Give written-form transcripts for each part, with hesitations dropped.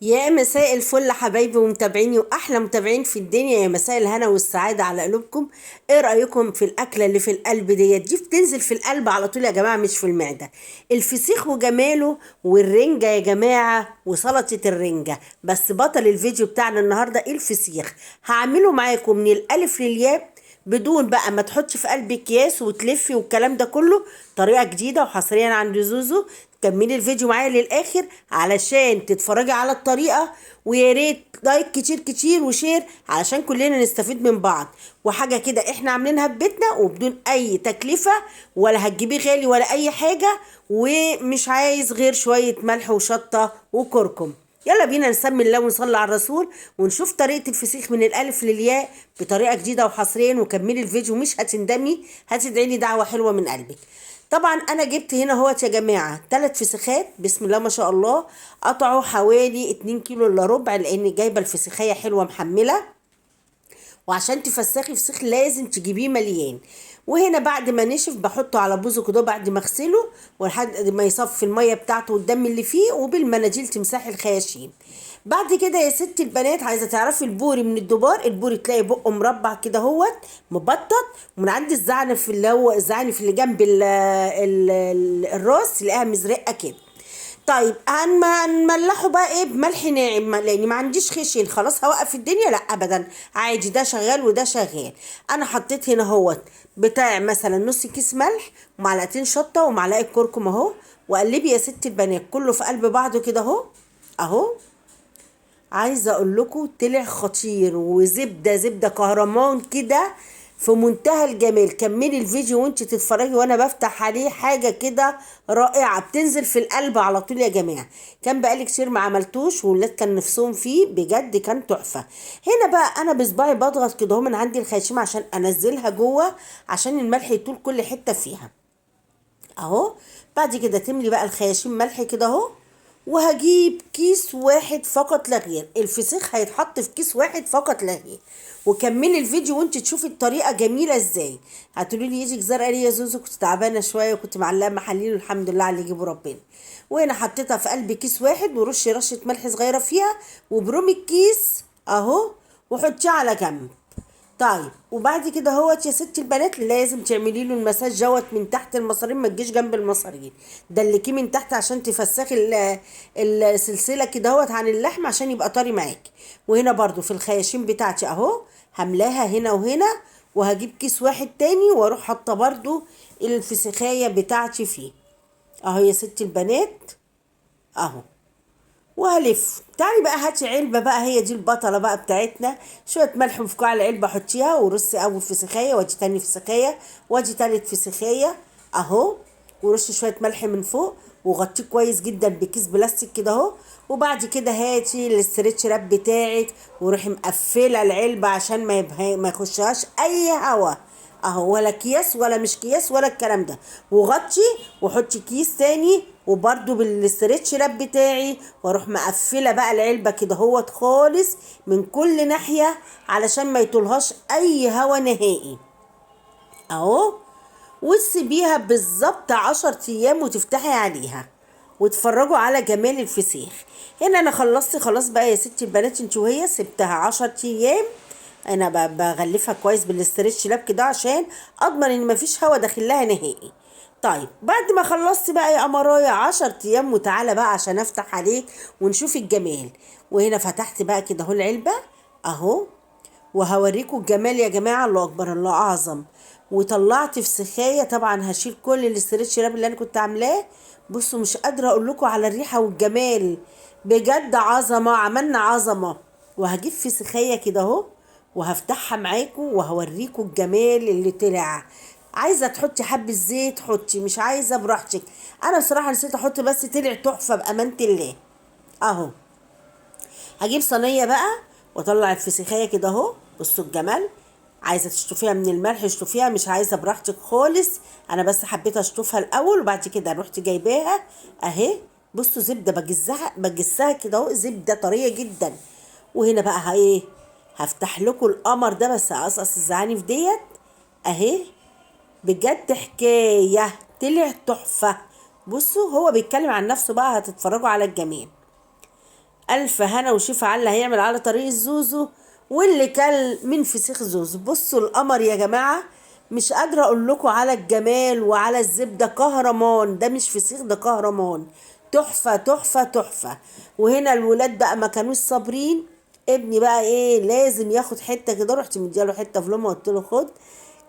يا مساء الفل حبايبي ومتابعيني واحلى متابعين في الدنيا، يا مساء الهنا والسعاده على قلوبكم. ايه رايكم في الاكله اللي في القلب دي بتنزل في القلب على طول يا جماعه، مش في المعده. الفسيخ وجماله والرنجه يا جماعه وسلطه الرنجه. بس بطل الفيديو بتاعنا النهارده الفسيخ. هعمله معاكم من الالف للياء، بدون بقى ما تحطش في قلب اكياس وتلفي والكلام ده كله. طريقه جديده وحصريا عند زوزو. كملي الفيديو معايا للاخر علشان تتفرجي على الطريقه، ويا ريت لايك كتير كتير وشير علشان كلنا نستفيد من بعض. وحاجه كده احنا عاملينها ببيتنا وبدون اي تكلفه، ولا هتجيبيه غالي ولا اي حاجه، ومش عايز غير شويه ملح وشطه وكركم. يلا بينا نسمي الله ونصلي على الرسول ونشوف طريقة الفسيخ من الألف للياء بطريقة جديدة وحصريا، وكملي الفيديو مش هتندمي، هتدعي لي دعوة حلوة من قلبك. طبعا أنا جبت هنا اهوت يا جماعة 3 فسيخات بسم الله ما شاء الله، قطعوا حوالي 2 كيلو إلا ربع، لأن جايبة الفسيخية حلوة محملة. وعشان تفسخي فسيخ لازم تجيبيه مليان. وهنا بعد ما نشف بحطه على بوزه كده بعد ما اغسله، ولحد ما يصفي الميه بتاعته والدم اللي فيه، وبالمناديل تمسحي الخياشيم. بعد كده يا ست البنات، عايزه تعرفي البوري من الدبار، البوري تلاقي بقه مربع كده هوت مبطط، ومن عند الزعنف اللي هو الزعنف اللي جنب الراس تلاقيها مزرقه كده. طيب هنملحه بقى ايه بملح ناعم، لاني ما عنديش خشن خلاص هوقف الدنيا، لا ابدا عادي، ده شغال وده شغال. انا حطيت هنا اهوت بتاع مثلا نص كيس ملح ومعلقتين شطه ومعلقه كركم اهو. وقلبي يا ست البنات كله في قلب بعضه كده اهو. اهو عايزه اقول لكم طلع خطير، وزبده زبده كهرمان كده في منتهى الجمال. كملي الفيديو وانت تتفرجي وانا بفتح عليه، حاجه كده رائعه بتنزل في القلب على طول يا جماعه. كان بقالي كتير ما عملتوش والولاد كان نفسهم فيه بجد، كان تحفه. هنا بقى انا بصباعي بضغط كده اهو من عندي الخياشيم عشان انزلها جوه، عشان الملح يطول كل حته فيها اهو. بعد كده تملي بقى الخياشيم ملح كده اهو. وهجيب كيس واحد فقط لا غير، الفسيخ هيتحط في كيس واحد فقط لا غير. وكملي الفيديو وانت تشوفي الطريقه جميله ازاي. هتقولي لي ايدك زرقاء ليه يا زوزو؟ كنت تعبانه شويه وكنت معلقه محاليل والحمد لله على اللي يجيبه ربنا. وهنا حطيتها في قلب كيس واحد، ورش رشه ملح صغيره فيها، وبرومي الكيس اهو، وحطيه على جنب. طيب وبعد كده هوت يا ست البنات لازم تعملي له المساج جوت من تحت المصارين، ما تجيش جنب المصارين، دلكيه من تحت عشان تفسخي السلسله كده هوت عن اللحم عشان يبقى طري معاكي. وهنا برضو في الخياشيم بتاعتي اهو هملاها هنا وهنا، وهجيب كيس واحد تاني واروح حاطه برضو الفسيخايه بتاعتي فيه اهو يا ست البنات اهو. وهلف. تعالي بقى هاتي علبة بقى، هي دي البطلة بقى بتاعتنا. شوية ملح مفقوع على العلبة حطيها، ورصي أول فسيخية وادي تاني فسيخية وادي تالت فسيخية أهو. ورشي شوية ملح من فوق وغطيه كويس جدا بكيس بلاستيك كده اهو. وبعد كده هاتي الاسترتش راب بتاعك وروحي مقفلة العلبة عشان ما يخشهاش أي هوا اهو، ولا اكياس ولا مش اكياس ولا الكلام ده. وغطي وحطي كيس تاني وبرده بالاسترتش راب بتاعي، واروح مقفله بقى العلبه كده هوت خالص من كل ناحيه علشان ما يطولهاش اي هوا نهائي اهو. وتسيبيها بالظبط 10 ايام وتفتحي عليها وتفرجوا على جمال الفسيخ. هنا انا خلصت خلاص بقى يا ستي البنات، انت وهي سبتها 10 ايام. انا بغلفها كويس بالاسترتش لاب كده عشان اضمن ان مفيش هوا داخل لها نهائي. طيب بعد ما خلصت بقى يا قمرايا 10 ايام، وتعالى بقى عشان افتح عليك ونشوف الجمال. وهنا فتحت بقى كده اهو العلبه اهو، وهوريكم الجمال يا جماعه، الله اكبر الله اعظم. وطلعت في سخايه، طبعا هشيل كل الاسترتش راب اللي انا كنت عاملاه. بصوا مش قادره اقول لكم على الريحه والجمال، بجد عظمه، عملنا عظمه. وهجيب في سخايه كده اهو وهفتحها معاكم وهوريكم الجمال اللي طلع. عايزه تحطي حبه زيت حطي، مش عايزه براحتك. انا بصراحه نسيت احط بس طلع تحفه بامانه الله اهو. هجيب صينيه بقى واطلع الفسيخيه كده اهو، بصوا الجمال. عايزه تشطفيها من الملح اشطفيها، مش عايزه براحتك خالص. انا بس حبيت اشطفها الاول وبعد كده رحت جايباها اهي. بصوا زبده بجسها كده اهو، زبده طريه جدا. وهنا بقى ايه، هفتح لكم القمر ده بس اقصقص الزعانف ديت اهي. بجد حكايه طلع تحفه. بصوا هو بيتكلم عن نفسه بقى، هتتفرجوا على الجمال الف هنا وشفا على اللي هيعمل على طريق الزوزو واللي كل من فسيخ زوزو. بصوا القمر يا جماعه، مش قادره اقول لكم على الجمال وعلى الزبده. كهرمان، ده مش فسيخ، ده كهرمان. تحفه تحفه تحفه. وهنا الولاد بقى ما كانوش صابرين. ابني بقى ايه لازم ياخد حته كده، رحت مدياله حته في لمه قلت له خد.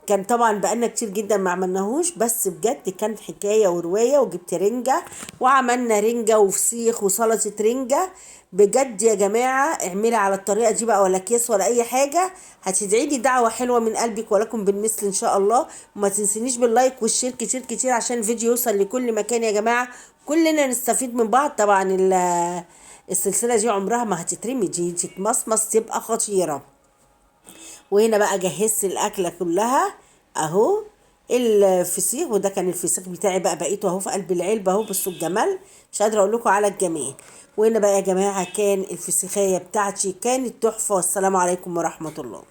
كان طبعا بقالنا كتير جدا ما عملناهوش، بس بجد كان حكايه وروايه. وجبت رنجه وعملنا رنجه وفسيخ وسلطه رنجه. بجد يا جماعه اعملي على الطريقه دي بقى، ولا اكياس ولا اي حاجه. هتدعي لي دعوه حلوه من قلبك ولكم بالمثل ان شاء الله. وما تنسينيش باللايك والشير كتير كتير عشان الفيديو يوصل لكل مكان يا جماعه، كلنا نستفيد من بعض. طبعا السلسله دي عمرها ما هتترمي، دي تتمصمص تبقى خطيره. وهنا بقى جهزت الاكله كلها اهو. الفسيخ، وده كان الفسيخ بتاعي بقى بقيته اهو في قلب العلبه اهو. بصوا الجمال، مش قادره اقول لكم على الجمال. وهنا بقى يا جماعه كان الفسيخيه بتاعتي كانت تحفه. والسلام عليكم ورحمه الله.